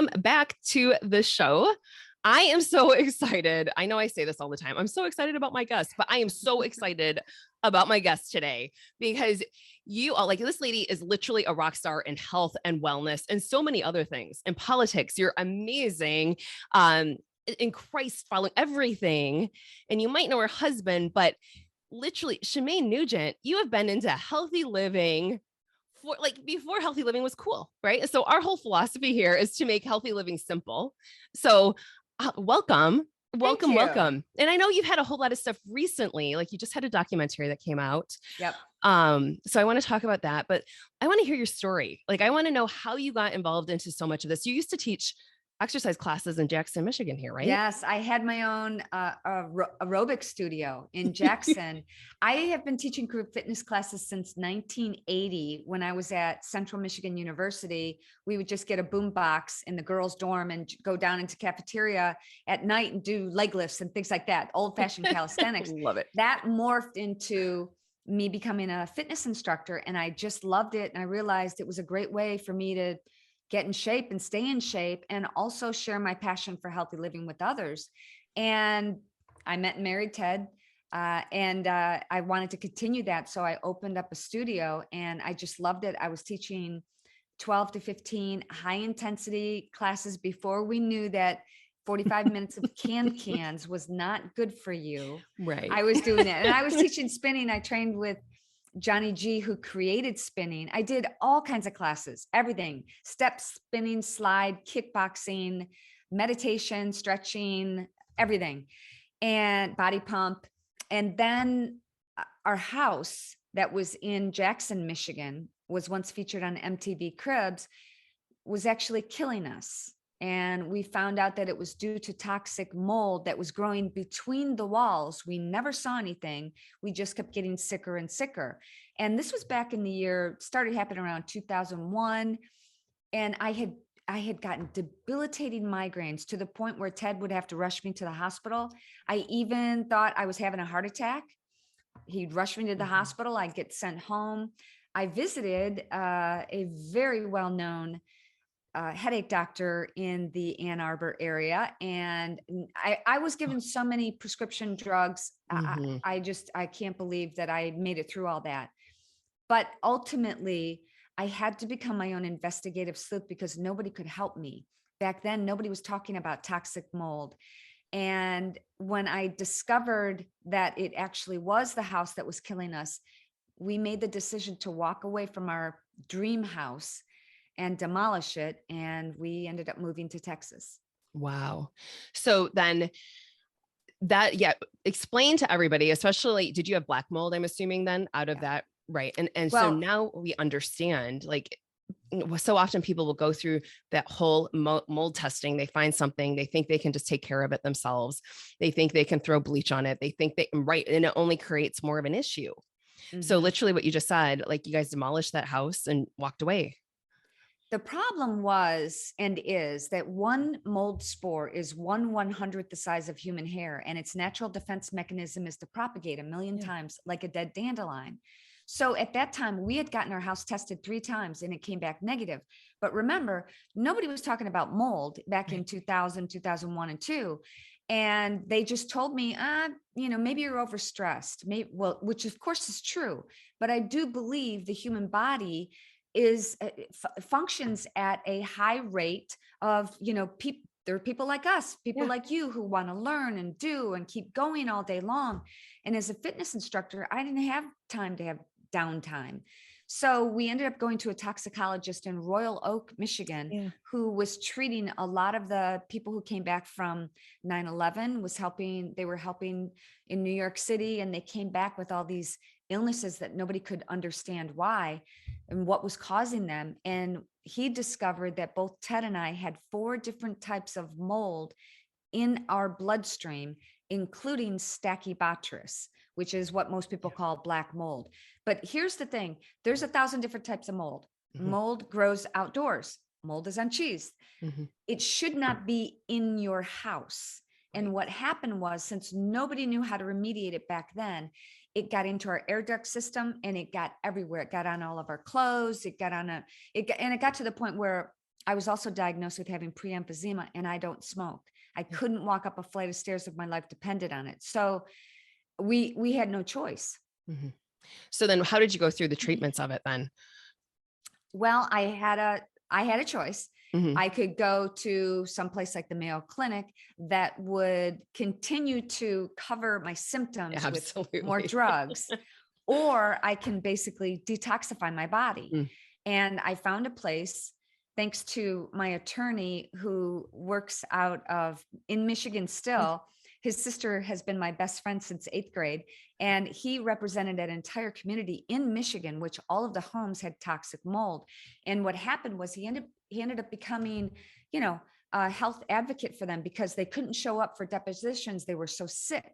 welcome back to the show. I am so excited. I know I say this all the time. I'm so excited about my guest, but I am so excited about my guest today because you all, like, this lady is literally a rock star in health and wellness and so many other things. In politics, you're amazing. In Christ following everything. And you might know her husband, but literally, Shemaine Nugent, you have been into healthy living for, like, before healthy living was cool, right? So our whole philosophy here is to make healthy living simple. So welcome. Welcome. And I know you've had a whole lot of stuff recently, like you just had a documentary that came out. Yep. So I want to talk about that, but I want to hear your story. Like, I want to know how you got involved into so much of this. You used to teach exercise classes in Jackson, Michigan here, right? Yes, I had my own aerobic studio in Jackson. I have been teaching group fitness classes since 1980. When I was at Central Michigan University, we would just get a boom box in the girls' dorm and go down into cafeteria at night and do leg lifts and things like that, old-fashioned calisthenics. Love it. That morphed into me becoming a fitness instructor, and I just loved it. And I realized it was a great way for me to get in shape and stay in shape and also share my passion for healthy living with others. And I met and married Ted, and I wanted to continue that. So I opened up a studio and I just loved it. I was teaching 12 to 15 high intensity classes before we knew that 45 minutes of cans was not good for you. Right. I was doing that. And I was teaching spinning. I trained with Johnny G, who created spinning. I did all kinds of classes, everything: step, spinning, slide, kickboxing, meditation, stretching, everything, and body pump. And then our house that was in Jackson, Michigan, was once featured on MTV Cribs, was actually killing us. And we found out that it was due to toxic mold that was growing between the walls. We never saw anything. We just kept getting sicker and sicker. And this was back in the year, started happening around 2001. And I had gotten debilitating migraines to the point where Ted would have to rush me to the hospital. I even thought I was having a heart attack. He'd rush me to the hospital. I'd get sent home. I visited a very well-known headache doctor in the Ann Arbor area. And I was given so many prescription drugs. I can't believe that I made it through all that. But ultimately, I had to become my own investigative sleuth because nobody could help me. Back then, nobody was talking about toxic mold. And when I discovered that it actually was the house that was killing us, we made the decision to walk away from our dream house and demolish it. And we ended up moving to Texas. Wow. So then explain to everybody, especially, did you have black mold, I'm assuming, then out of that? Right. And so now we understand, like, so often people will go through that whole mold testing. They find something, they think they can just take care of it themselves. They think they can throw bleach on it. They think right. And it only creates more of an issue. So literally what you just said, like, you guys demolished that house and walked away. The problem was and is that one mold spore is 1/100th the size of human hair, and its natural defense mechanism is to propagate a million times like a dead dandelion. So at that time, we had gotten our house tested 3 times and it came back negative. But remember, nobody was talking about mold back in 2000, 2001, and 2. And they just told me, maybe you're overstressed. Which of course is true. But I do believe the human body functions at a high rate of, there are people like us, people like you, who want to learn and do and keep going all day long. And as a fitness instructor, I didn't have time to have downtime. So we ended up going to a toxicologist in Royal Oak, Michigan, who was treating a lot of the people who came back from 9/11, they were helping in New York City, and they came back with all these illnesses that nobody could understand why and what was causing them. And he discovered that both Ted and I had 4 different types of mold in our bloodstream, including Stachybotrys, which is what most people call black mold. But here's the thing. There's 1,000 different types of mold. Mold grows outdoors. Mold is on cheese. It should not be in your house. And what happened was, since nobody knew how to remediate it back then, it got into our air duct system and it got everywhere. It got on all of our clothes. It got to the point where I was also diagnosed with having pre-emphysema, and I don't smoke. I couldn't walk up a flight of stairs if my life depended on it. So we had no choice. Mm-hmm. So then how did you go through the treatments of it then? Well, I had a choice. Mm-hmm. I could go to someplace like the Mayo Clinic that would continue to cover my symptoms with more Absolutely. drugs, or I can basically detoxify my body. Mm. And I found a place, thanks to my attorney who works out of in Michigan still. His sister has been my best friend since 8th grade. And he represented an entire community in Michigan, which all of the homes had toxic mold. And what happened was he ended up becoming, a health advocate for them because they couldn't show up for depositions. They were so sick.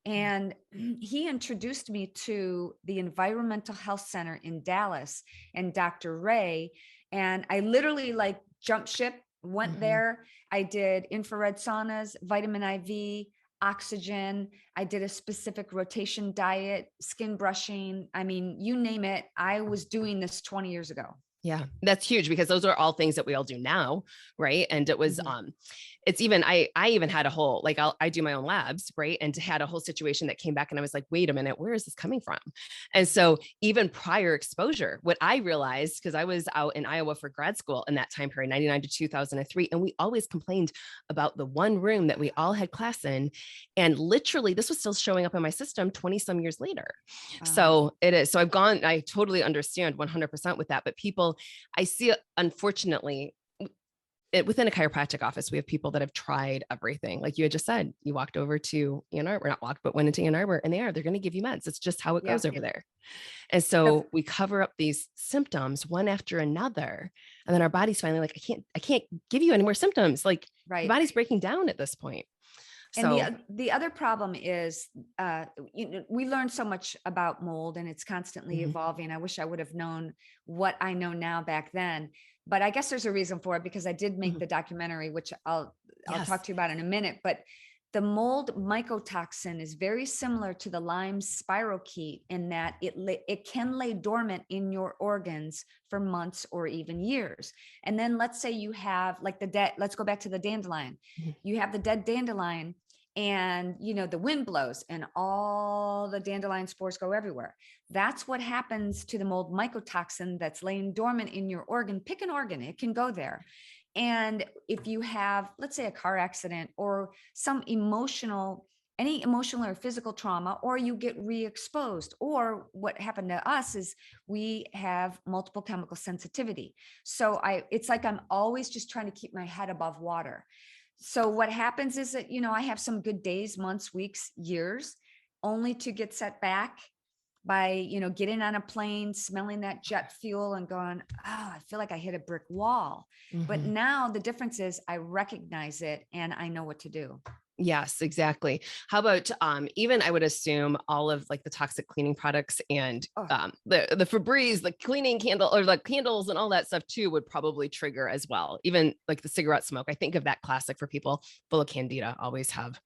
And he introduced me to the Environmental Health Center in Dallas and Dr. Ray. And I literally like jumped ship, went there. I did infrared saunas, vitamin IV, oxygen. I did a specific rotation diet, skin brushing. I mean, you name it. I was doing this 20 years ago. Yeah, that's huge because those are all things that we all do now, right? And it was it's even I even had a whole like I do my own labs, right? And had a whole situation that came back and I was like, wait a minute, where is this coming from? And so even prior exposure, what I realized, because I was out in Iowa for grad school in that time period, 99 to 2003, and we always complained about the one room that we all had class in. And literally this was still showing up in my system 20 some years later. So it is. So I totally understand 100% with that, but people, I see, unfortunately, within a chiropractic office, we have people that have tried everything. Like you had just said, you walked over to Ann Arbor, not walked, but went into Ann Arbor, and they're going to give you meds. It's just how it goes over there. And so we cover up these symptoms one after another. And then our body's finally like, I can't give you any more symptoms. Like the body's breaking down at this point. And the other problem is, we learned so much about mold and it's constantly evolving. I wish I would have known what I know now back then, but I guess there's a reason for it because I did make the documentary, which I'll talk to you about in a minute. But the mold mycotoxin is very similar to the Lyme spirochete in that it can lay dormant in your organs for months or even years. And then let's say you have like let's go back to the dandelion. You have the dead dandelion and the wind blows and all the dandelion spores go everywhere. That's what happens to the mold mycotoxin that's laying dormant in your organ. Pick an organ, it can go there. And if you have, let's say, a car accident or some any emotional or physical trauma, or you get re-exposed, or what happened to us is we have multiple chemical sensitivity. So it's like I'm always just trying to keep my head above water. So what happens is that, I have some good days, months, weeks, years, only to get set back by, getting on a plane, smelling that jet fuel and going, I feel like I hit a brick wall. But now the difference is I recognize it and I know what to do. Yes, exactly. How about even I would assume all of like the toxic cleaning products and the Febreze, the cleaning candle or like candles and all that stuff too would probably trigger as well. Even like the cigarette smoke. I think of that classic for people full of candida always have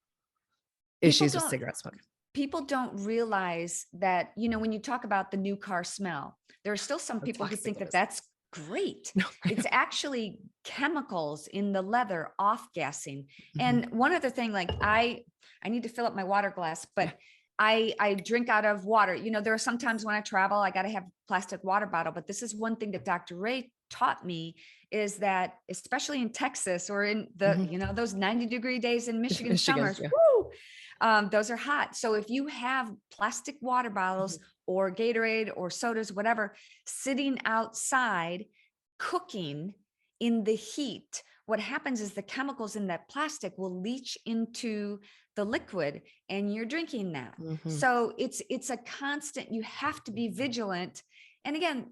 issues with cigarette smoke. People don't realize that, when you talk about the new car smell, there are still some people who think that that's great. No, it's actually chemicals in the leather off-gassing. And one other thing, like I need to fill up my water glass, but I drink out of water. There are some times when I travel, I got to have a plastic water bottle, but this is one thing that Dr. Ray taught me is that, especially in Texas or in the, those 90-degree days in Michigan summers, those are hot. So if you have plastic water bottles or Gatorade or sodas, whatever, sitting outside cooking in the heat, what happens is the chemicals in that plastic will leach into the liquid and you're drinking that. So it's a constant, you have to be vigilant. And again,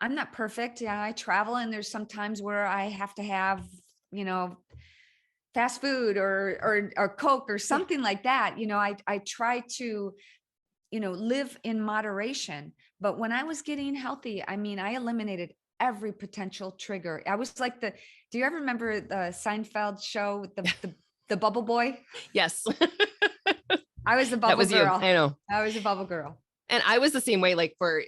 I'm not perfect. I travel and there's some times where I have to have, fast food or Coke or something like that. I try to, live in moderation. But when I was getting healthy, I eliminated every potential trigger. I was like do you ever remember the Seinfeld show with the bubble boy? Yes. I was the bubble girl. You. I know. I was a bubble girl. And I was the same way, like for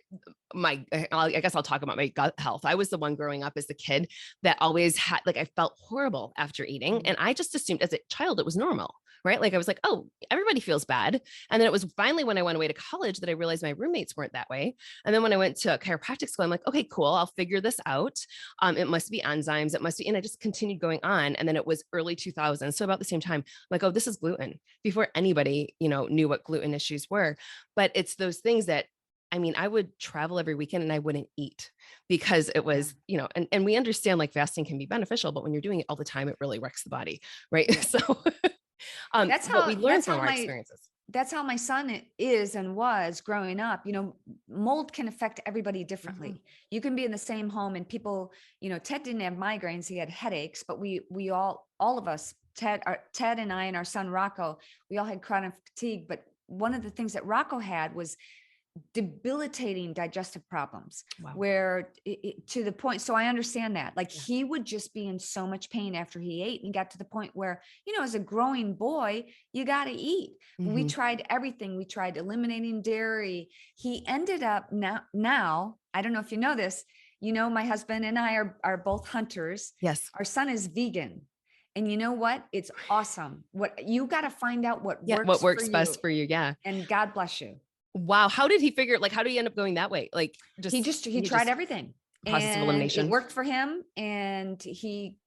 I guess I'll talk about my gut health. I was the one growing up as a kid that always had, like, I felt horrible after eating. And I just assumed as a child it was normal, right? Like I was like, oh, everybody feels bad. And then it was finally when I went away to college that I realized my roommates weren't that way. And then when I went to chiropractic school, I'm like, okay, cool, I'll figure this out. It must be enzymes, it must be, and I just continued going on. And then it was early 2000s. So about the same time, I'm like, oh, this is gluten, before anybody, knew what gluten issues were. But it's those things that, I mean, I would travel every weekend and I wouldn't eat because it was, and we understand like fasting can be beneficial, but when you're doing it all the time, it really wrecks the body. Right. Yeah. So, That's but how we learn from our experiences. that's how my son is and was growing up. Mold can affect everybody differently. You can be in the same home and people, Ted didn't have migraines, he had headaches, but we all of us, Ted and I and our son Rocco, we all had chronic fatigue. But one of the things that Rocco had was debilitating digestive problems. Wow. Where to the point, so I understand that, like, he would just be in so much pain after he ate, and got to the point where, as a growing boy, you got to eat. We tried everything. We tried eliminating dairy. He ended up now, I don't know if you know this, my husband and I are both hunters. Yes. Our son is vegan. And you know what? It's awesome. What you got to find out what works best for you. Yeah. And God bless you. Wow. How did he figure, like, how did he end up going that way? Like, he tried everything. Process of And elimination. it worked for him. And he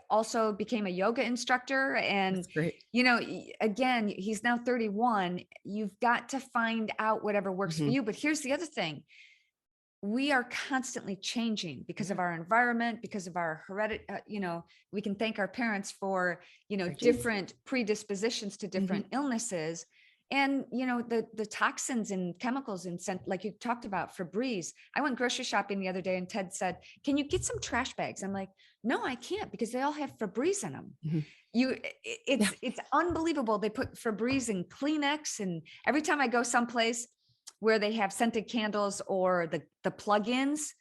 also became a yoga instructor. And, That's great. Again, he's now 31. You've got to find out whatever works for you. But here's the other thing. We are constantly changing because of our environment, because of our heredity. We can thank our parents for, different predispositions to different illnesses. And, the toxins and chemicals and scent, like you talked about, Febreze. I went grocery shopping the other day and Ted said, can you get some trash bags? I'm like, no, I can't, because they all have Febreze in them. It's unbelievable. They put Febreze in Kleenex. And every time I go someplace where they have scented candles or the plug-ins,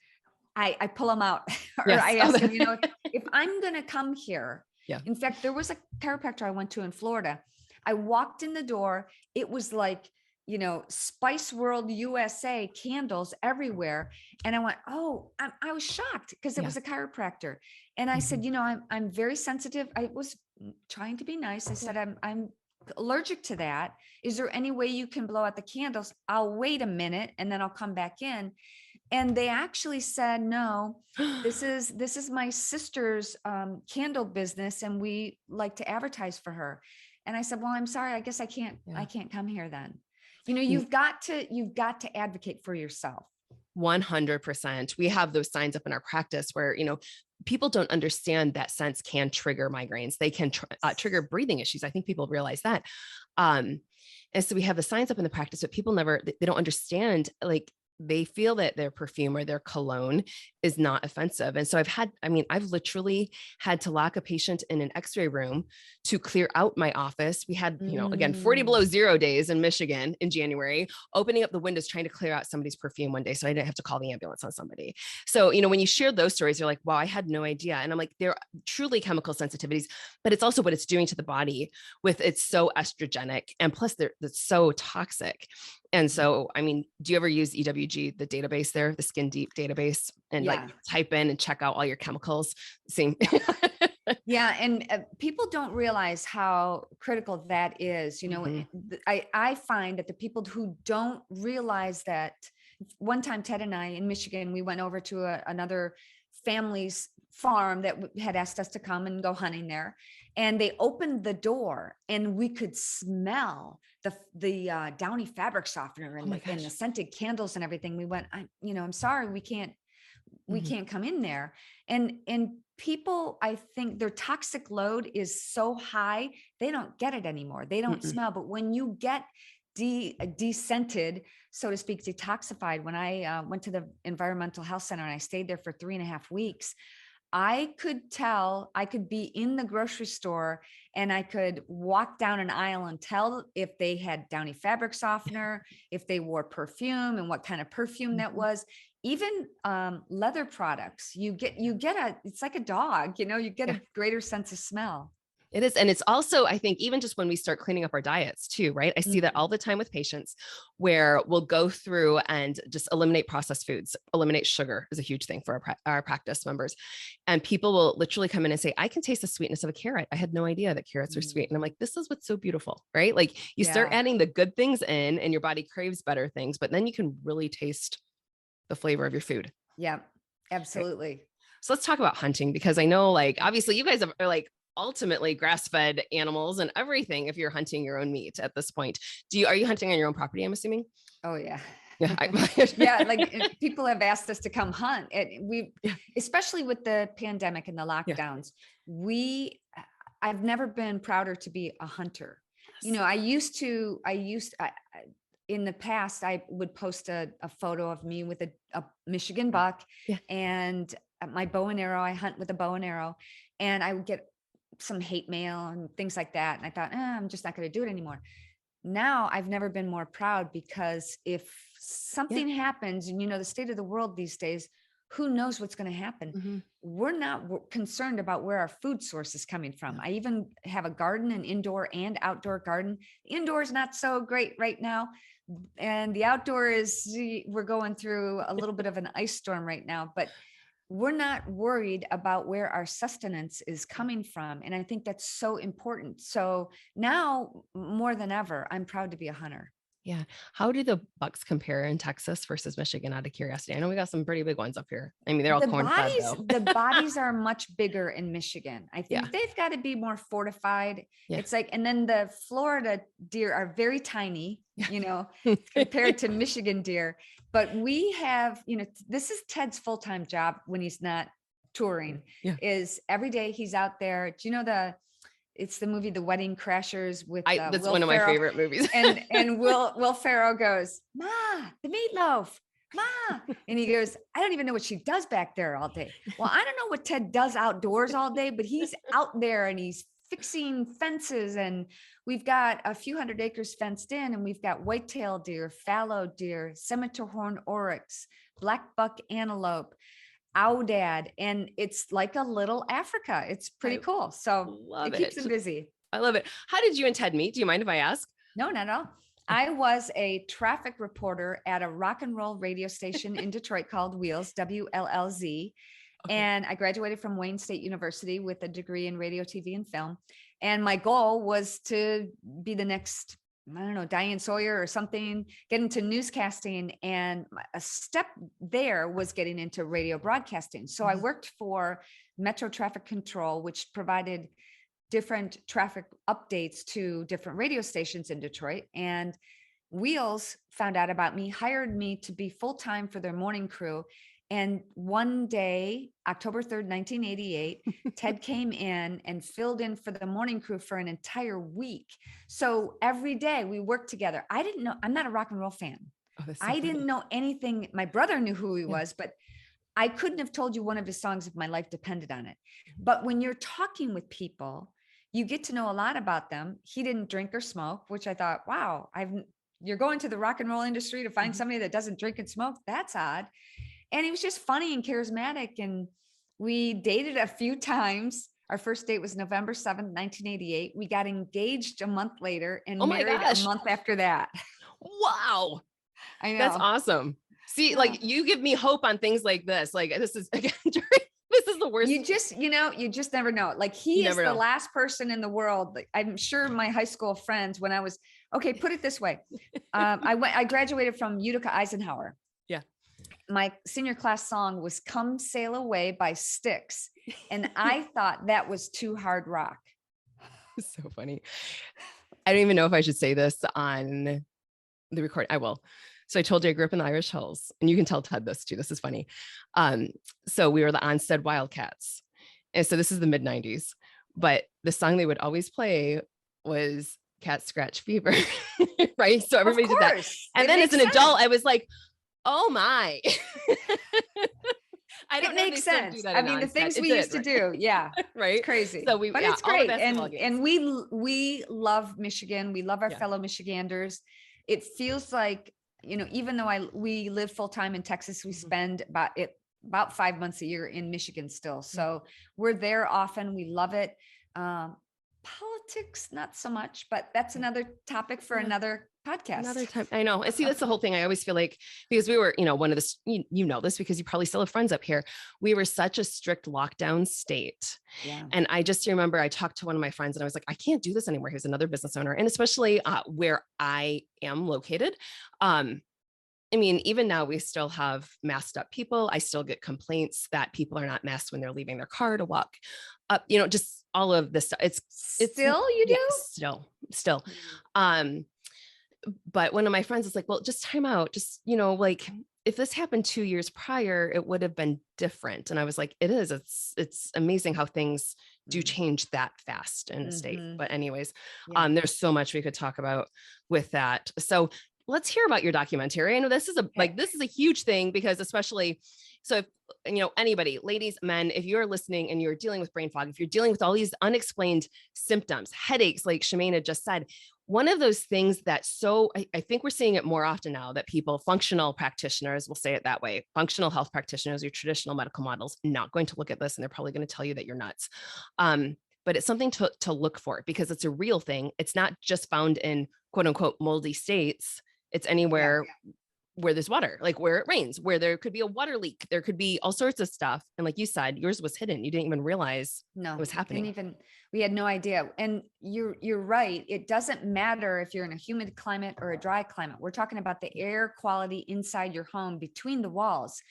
I pull them out. Or I ask them, if I'm going to come here. Yeah. In fact, there was a chiropractor I went to in Florida. I walked in the door. It was like, Spice World USA candles everywhere. And I went, oh, I was shocked because it was a chiropractor. And I said, I'm very sensitive. I was trying to be nice. I said, I'm allergic to that. Is there any way you can blow out the candles? I'll wait a minute and then I'll come back in. And they actually said, no, this is my sister's candle business, and we like to advertise for her. And I said, well, I'm sorry, I guess I can't come here then. You've got to advocate for yourself. 100%. We have those signs up in our practice where, people don't understand that scents can trigger migraines. They can trigger breathing issues. I think people realize that. And so we have the signs up in the practice, but people they don't understand, like, they feel that their perfume or their cologne is not offensive. And so I've literally had to lock a patient in an x-ray room to clear out my office. We had, again, 40 below zero days in Michigan in January, opening up the windows, trying to clear out somebody's perfume one day. So I didn't have to call the ambulance on somebody. So, when you share those stories, you're like, wow, I had no idea. And I'm like, they're truly chemical sensitivities, but it's also what it's doing to the body it's so estrogenic. And plus it's so toxic. And so, do you ever use EWG, the database there, the Skin Deep database, and like type in and check out all your chemicals? Same. Yeah. And people don't realize how critical that is. I find that the people who don't realize that, one time Ted and I in Michigan, we went over to another family's farm that had asked us to come and go hunting there. And they opened the door and we could smell the Downy fabric softener and the scented candles and everything. We went, I'm sorry, we can't come in there. And people, I think their toxic load is so high, they don't get it anymore. They don't smell. But when you get descented, so to speak, detoxified, when I went to the environmental health center and I stayed there for 3.5 weeks, I could tell, I could be in the grocery store and I could walk down an aisle and tell if they had Downy fabric softener, if they wore perfume and what kind of perfume that was. Even leather products, you get it's like a dog, you get a greater sense of smell. It is. And it's also, I think, even just when we start cleaning up our diets too, right? I see that Mhm. all the time with patients where we'll go through and just eliminate processed foods, eliminate sugar is a huge thing for our practice members. And people will literally come in and say, I can taste the sweetness of a carrot. I had no idea that carrots are sweet. And I'm Mhm. like, this is what's so beautiful, right? Like you start Yeah. adding the good things in and your body craves better things, but then you can really taste the flavor of your food. Yeah. Right? Absolutely. So let's talk about hunting because I know, like, obviously, you guys are like ultimately grass-fed animals and everything. If you're hunting your own meat at this point, are you hunting on your own property? I'm assuming. Oh yeah. Yeah. Yeah, like people have asked us to come hunt. We, Yeah. especially with the pandemic and the Yeah. lockdowns, we I've never been prouder to be a hunter. You Yes. know, in the past, I would post a photo of me with a Michigan buck Yeah. and my bow and arrow. I hunt with a bow and arrow, and I would get some hate mail and things like that. And I thought, I'm just not going to do it anymore. Now I've never been more proud because if Yeah. something happens, and the state of the world these days, who knows what's going to happen? Mhm. We're not concerned about where our food source is coming from. Yeah. I even have a garden, an indoor and outdoor garden. Indoor is not so great right now. And the outdoor we're going through a little bit of an ice storm right now, but we're not worried about where our sustenance is coming from. And I think that's so important. So now more than ever, I'm proud to be a hunter. Yeah. How do the bucks compare in Texas versus Michigan out of curiosity? I know we got some pretty big ones up here. I mean, they're all The corn fed bodies, though. the bodies are much bigger in Michigan. I Yeah. think they've got to be more fortified. Yeah. It's like, and then the Florida deer are very tiny, Yeah. compared to Michigan deer. But we have, this is Ted's full-time job when he's not touring, Yeah. is every day he's out there. Do you know it's the movie The Wedding Crashers with That's Will one of my Ferrell, favorite movies. and Will Ferrell goes, "Ma, the meatloaf, Ma," and he goes, "I don't even know what she does back there all day." Well, I don't know what Ted does outdoors all day, but he's out there and he's fixing fences, and we've got a few hundred acres fenced in, and we've got whitetail deer, fallow deer, scimitar horn oryx, black buck antelope, Aoudad, and it's like a little Africa. It's pretty I cool. So love it keeps it. them busy. I love it. How did you and Ted meet? Do you mind if I ask? No, not at all. I was a traffic reporter at a rock and roll radio station in Detroit called Wheels, WLLZ. Okay. And I graduated from Wayne State University with a degree in radio, TV, and film. And my goal was to be the next, I don't know, Diane Sawyer or something, get into newscasting. And a step there was getting into radio broadcasting. So I Mhm. worked for Metro Traffic Control, which provided different traffic updates to different radio stations in Detroit. And Wheels found out about me, hired me to be full-time for their morning crew. And one day, October 3rd, 1988, Ted came in and filled in for the morning crew for an entire week. So every day we worked together. I didn't know, I'm not a rock and roll fan. Oh, that's so I didn't funny. know anything. My brother knew who he Yeah. was, but I couldn't have told you one of his songs if my life depended on it. Mhm. But when you're talking with people, you get to know a lot about them. He didn't drink or smoke, which I thought, wow, you're going to the rock and roll industry to find Mhm. somebody that doesn't drink and smoke. That's odd. And he was just funny and charismatic. And we dated a few times. Our first date was November 7th, 1988. We got engaged a month later Oh and my married a gosh. month after that. Wow. I That's know. awesome. See, Yeah. like you give me hope on things like this. Like this is again, this is the worst. You just never know. Like You he is never the know. last person in the world. Like, I'm sure my high school friends, when I was, okay, put it this way. I graduated from Utica Eisenhower. Yeah. My senior class song was Come Sail Away by Styx. And I thought that was too hard rock. So funny. I don't even know if I should say this on the record. I will. So I told you I grew up in the Irish Hills, and you can tell Ted this too. This is funny. So we were the Onstead Wildcats. And so this is the mid 90s. But the song they would always play was Cat Scratch Fever. Right. So Of everybody did that. course. And It then as makes an adult, sense. I was like, oh my. I don't It know if they makes still do sense. that I in mean, the Onstead. things It we did, used to do. Yeah. right? It's Right. crazy, So but it's all the great. basketball games. And we love Michigan. We love our Yeah. fellow Michiganders. It feels like, even though we live full time in Texas, we Mhm. spend about 5 months a year in Michigan still. So we're there often. We love it. Politics, not so much, but that's another topic for another podcast. Another time. I know. I see that's the whole thing. I always feel like, because we were, one of the, you know this because you probably still have friends up here. We were such a strict lockdown state. Yeah. And I just remember I talked to one of my friends and I was like, I can't do this anymore. He was another business owner. And especially where I am located. I mean, even now we still have masked up people. I still get complaints that people are not masked when they're leaving their car to walk up, just all of this stuff. It's still, you do? Yeah, still. But one of my friends is like, well, just time out. Just, like if this happened 2 years prior, it would have been different. And I was like, it is, it's amazing how things do change that fast in the state. But anyways, there's so much we could talk about with that. So let's hear about your documentary. I know this is a huge thing, because especially, so if, anybody, ladies, men, if you're listening and you're dealing with brain fog, if you're dealing with all these unexplained symptoms, headaches, like Shemana just said, one of those things that I think we're seeing it more often now, that people, functional practitioners, will say it that way, functional health practitioners, your traditional medical models, not going to look at this, and they're probably going to tell you that you're nuts. But it's something to look for, because it's a real thing. It's not just found in quote unquote moldy states. It's anywhere where there's water, like where it rains, where there could be a water leak, there could be all sorts of stuff. And like you said, yours was hidden. You didn't even realize it was happening. We had no idea. And you're right. It doesn't matter if you're in a humid climate or a dry climate. We're talking about the air quality inside your home between the walls.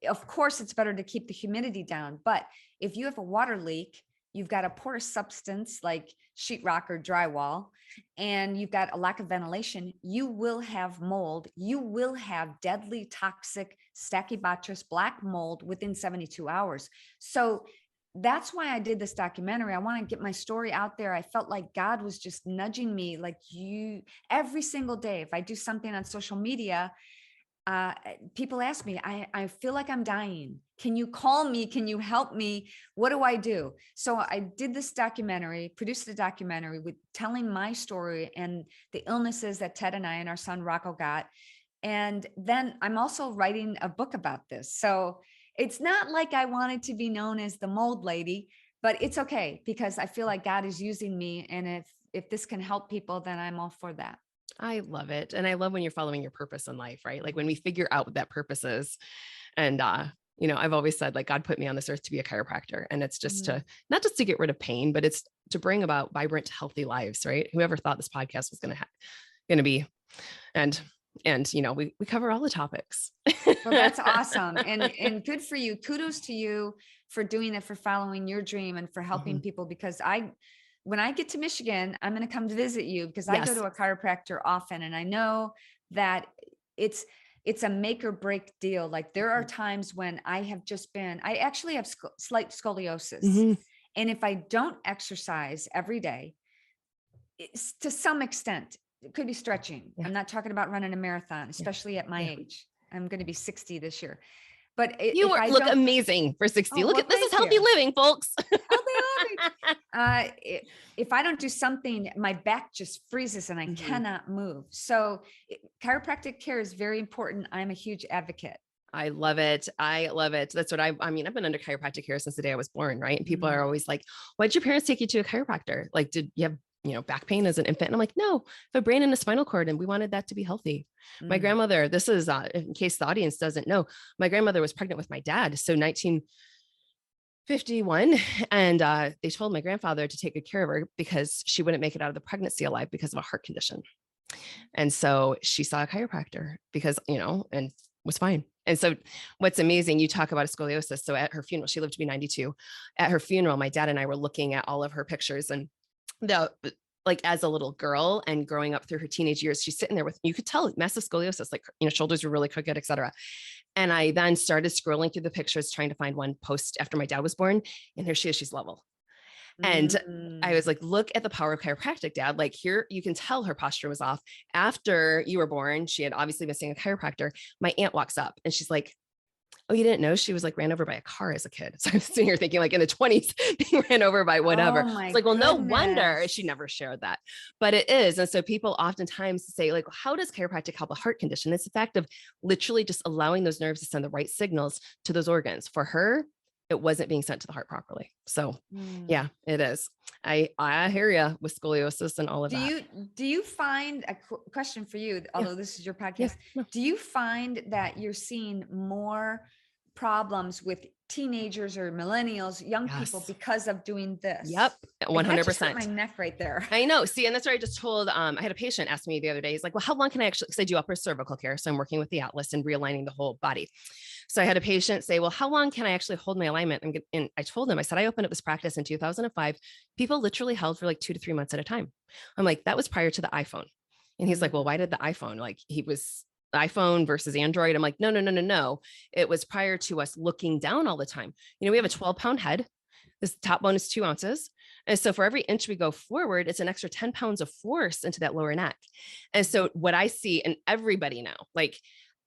Of course, it's better to keep the humidity down, but if you have a water leak, you've got a porous substance like sheetrock or drywall, and you've got a lack of ventilation, you will have mold. You will have deadly toxic Stachybotrys black mold within 72 hours. So that's why I did this documentary. I want to get my story out there. I felt like God was just nudging me, like every single day. If I do something on social media, people ask me, I feel like I'm dying. Can you call me? Can you help me? What do I do? So I did this documentary, produced a documentary with telling my story and the illnesses that Ted and I and our son Rocco got. And then I'm also writing a book about this. So it's not like I wanted to be known as the mold lady, but it's okay, because I feel like God is using me. And if this can help people, then I'm all for that. I love it. And I love when you're following your purpose in life, right? Like when we figure out what that purpose is. And, I've always said, like, God put me on this earth to be a chiropractor. And it's just not just to get rid of pain, but it's to bring about vibrant, healthy lives, right? Whoever thought this podcast was going to be, and we cover all the topics. Well, that's awesome. And good for you. Kudos to you for doing it, for following your dream and for helping people, because when I get to Michigan, I'm going to come to visit you, because I go to a chiropractor often. And I know that it's a make or break deal. Like there are times when I actually have slight scoliosis. And if I don't exercise every day, it's, to some extent, it could be stretching. I'm not talking about running a marathon, especially at my age. I'm going to be 60 this year. But you look amazing for 60. Look at this, is healthy living, folks. Healthy living. If I don't do something, my back just freezes and I cannot move. So chiropractic care is very important. I'm a huge advocate. I love it. That's what I mean, I've been under chiropractic care since the day I was born. Right. And people are always like, why did your parents take you to a chiropractor? Like, did you have back pain as an infant? And I'm like, no, I have a brain and a spinal cord, and we wanted that to be healthy. My grandmother, this is, in case the audience doesn't know, my grandmother was pregnant with my dad. So 1951. And they told my grandfather to take good care of her because she wouldn't make it out of the pregnancy alive because of a heart condition. And so she saw a chiropractor because, and was fine. And so what's amazing, you talk about a scoliosis. So at her funeral, she lived to be 92. At her funeral, my dad and I were looking at all of her pictures, and like as a little girl and growing up through her teenage years, she's sitting there with, you could tell, massive scoliosis, like, shoulders were really crooked, et cetera. And I then started scrolling through the pictures, trying to find one post after my dad was born. And here she is, she's level. And I was like, look at the power of chiropractic, Dad. Like here, you can tell her posture was off. After you were born, she had obviously been seeing a chiropractor. My aunt walks up and she's like, oh, you didn't know she was like ran over by a car as a kid? So I'm sitting here thinking like in the 20s being ran over by whatever. It's like, well, no wonder she never shared that, but it is. And so people oftentimes say like, how does chiropractic help a heart condition? It's the fact of literally just allowing those nerves to send the right signals to those organs. For her, it wasn't being sent to the heart properly. So Mm. yeah, it is. I hear you with scoliosis and all of that. Do you find a question for you, although this is your Yeah. podcast, No. do you find that you're seeing more problems with teenagers or millennials, young people, Yes. because of doing this? Yep. Like, that just hurt 100%. my neck right there. I know. See, and that's what I just told. I had a patient ask me the other day. He's like, well, how long can I actually, because I do upper cervical care. So I'm working with the Atlas and realigning the whole body. So I had a patient say, well, how long can I actually hold my alignment? And I told him, I said, I opened up this practice in 2005. People literally held for like 2 to 3 months at a time. I'm like, that was prior to the iPhone. And he's like, well, why did the iPhone? Like, he was iPhone versus Android. I'm like, no. It was prior to us looking down all the time. You know, we have a 12-pound head. This top bone is 2 ounces. And so for every inch we go forward, it's an extra 10 pounds of force into that lower neck. And so what I see, and everybody now, like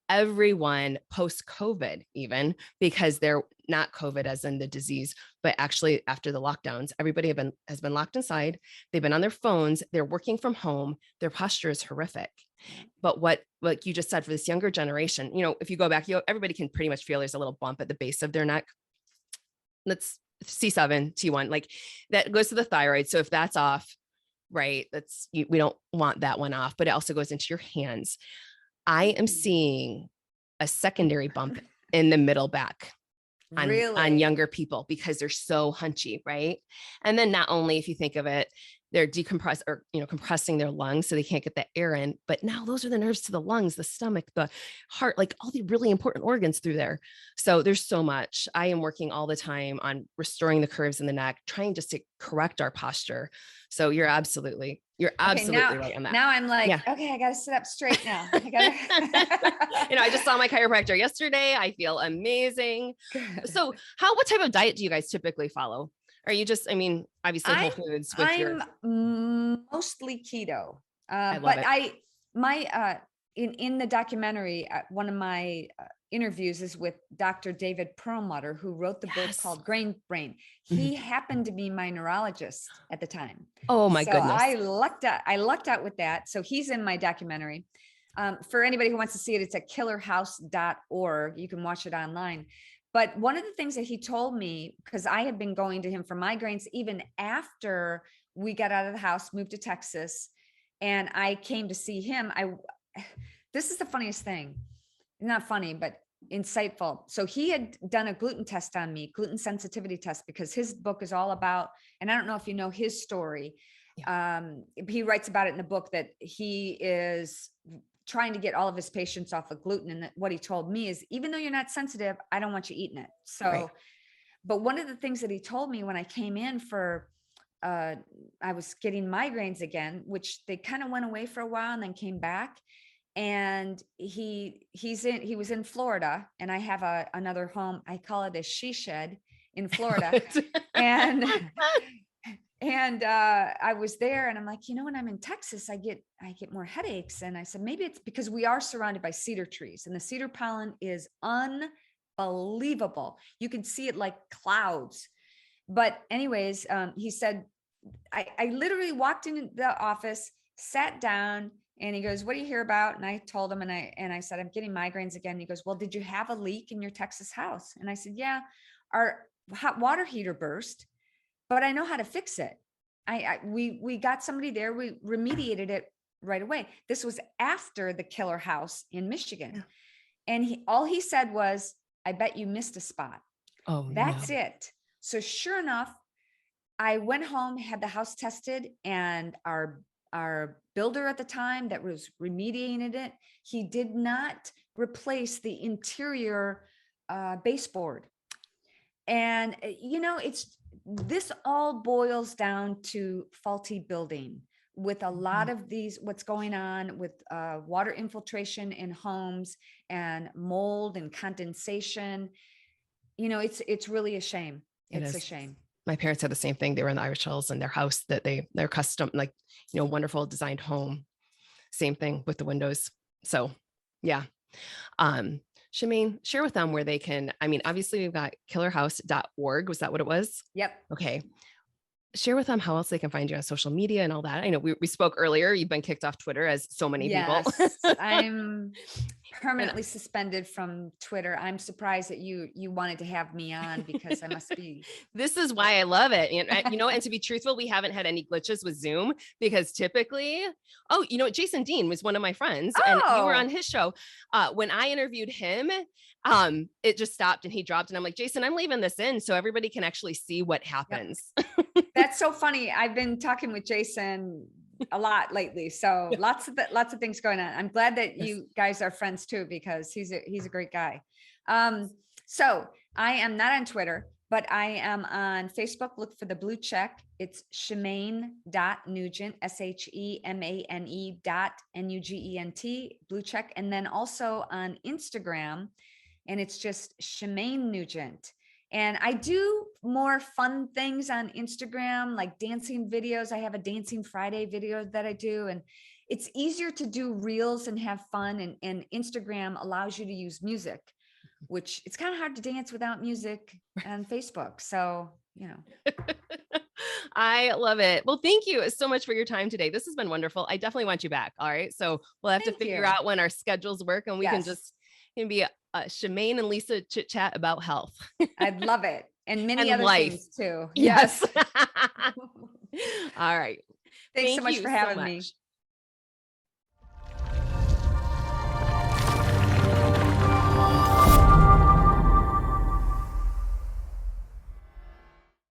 everyone post COVID, even because they're not COVID as in the disease, but actually after the lockdowns, everybody has been locked inside. They've been on their phones. They're working from home. Their posture is horrific. But what, like you just said, for this younger generation, you know, if you go back, everybody can pretty much feel there's a little bump at the base of their neck. That's C7, T1, like that goes to the thyroid. So if that's off, right, we don't want that one off, but it also goes into your hands. I am seeing a secondary bump in the middle back on younger people because they're so hunchy, right? And then not only, if you think of it, they're compressing their lungs so they can't get the air in, but now those are the nerves to the lungs, the stomach, the heart, like all the really important organs through there. So there's so much. I am working all the time on restoring the curves in the neck, trying just to correct our posture. So you're absolutely right on that. Now I'm like, okay, I got to sit up straight now. I gotta... I just saw my chiropractor yesterday. I feel amazing. Good. So what type of diet do you guys typically follow? Are you just, obviously Whole Foods with I'm mostly keto. I love it. In the documentary, one of my interviews is with Dr. David Perlmutter, who wrote the book called Grain Brain. He happened to be my neurologist at the time. Oh my goodness. I lucked out with that. So he's in my documentary. For anybody who wants to see it, it's at killerhouse.org. You can watch it online. But one of the things that he told me, because I had been going to him for migraines even after we got out of the house, moved to Texas, and I came to see him. This is the funniest thing. Not funny, but insightful. So he had done a gluten test on me, gluten sensitivity test, because his book is all about, and I don't know if you know his story. Yeah. He writes about it in the book that he is trying to get all of his patients off of gluten. And what he told me is, even though you're not sensitive, I don't want you eating it. So, But one of the things that he told me when I came in for, I was getting migraines again, which they kind of went away for a while and then came back. And he was in Florida, and I have another home. I call it a she shed in Florida. And I was there, and I'm like, when I'm in Texas, I get more headaches. And I said, maybe it's because we are surrounded by cedar trees, and the cedar pollen is unbelievable. You can see it like clouds. But anyways, he said, I literally walked in the office, sat down, and he goes, what do you hear about? And I told him, and I said, I'm getting migraines again. He goes, well, did you have a leak in your Texas house? And I said, yeah, our hot water heater burst, but I know how to fix it. We got somebody there. We remediated it right away. This was after the killer house in Michigan. Yeah. And all he said was, I bet you missed a spot. Oh, that's it. So sure enough, I went home, had the house tested, and our builder at the time that was remediating it, he did not replace the interior baseboard. And this all boils down to faulty building with a lot of these, what's going on with water infiltration in homes and mold and condensation. It's really a shame. It's a shame. My parents had the same thing. They were in the Irish Hills, and their house that they're custom, like, wonderful designed home. Same thing with the windows. So yeah. Shameen, share with them where they can, obviously we've got killerhouse.org. Was that what it was? Yep. Okay. Share with them how else they can find you on social media and all that. I know we spoke earlier. You've been kicked off Twitter, as so many people. I'm permanently suspended from Twitter. I'm surprised that you wanted to have me on, because I must be. This is why I love it. And you know, and to be truthful, we haven't had any glitches with Zoom, because typically, oh, you know, Jason Dean was one of my friends and you were on Oh, his show. When I interviewed him, it just stopped and he dropped, and I'm like, Jason, I'm leaving this in so everybody can actually see what yep. happens. That's so funny. I've been talking with Jason a lot lately, so lots of things going on. I'm glad that you guys are friends too, because he's a great guy. So I am not on Twitter, but I am on Facebook. Look for the blue check. It's Shemane.Nugent, SHEMANE.NUGENT, blue check. And then also on Instagram, and it's just Shemane Nugent. And I do more fun things on Instagram, like dancing videos. I have a Dancing Friday video that I do, and it's easier to do reels and have fun. And Instagram allows you to use music, which it's kind of hard to dance without music on Facebook. So, you know. I love it. Well, thank you so much for your time today. This has been wonderful. I definitely want you back. All right. So we'll have to Thank figure you. out when our schedules work, and we can Yes, just be a Shemaine and Lisa chit chat about health I'd love it. And many and other life. things too. Yes. Yes. All right. Thanks so Thank much you for so having me. much.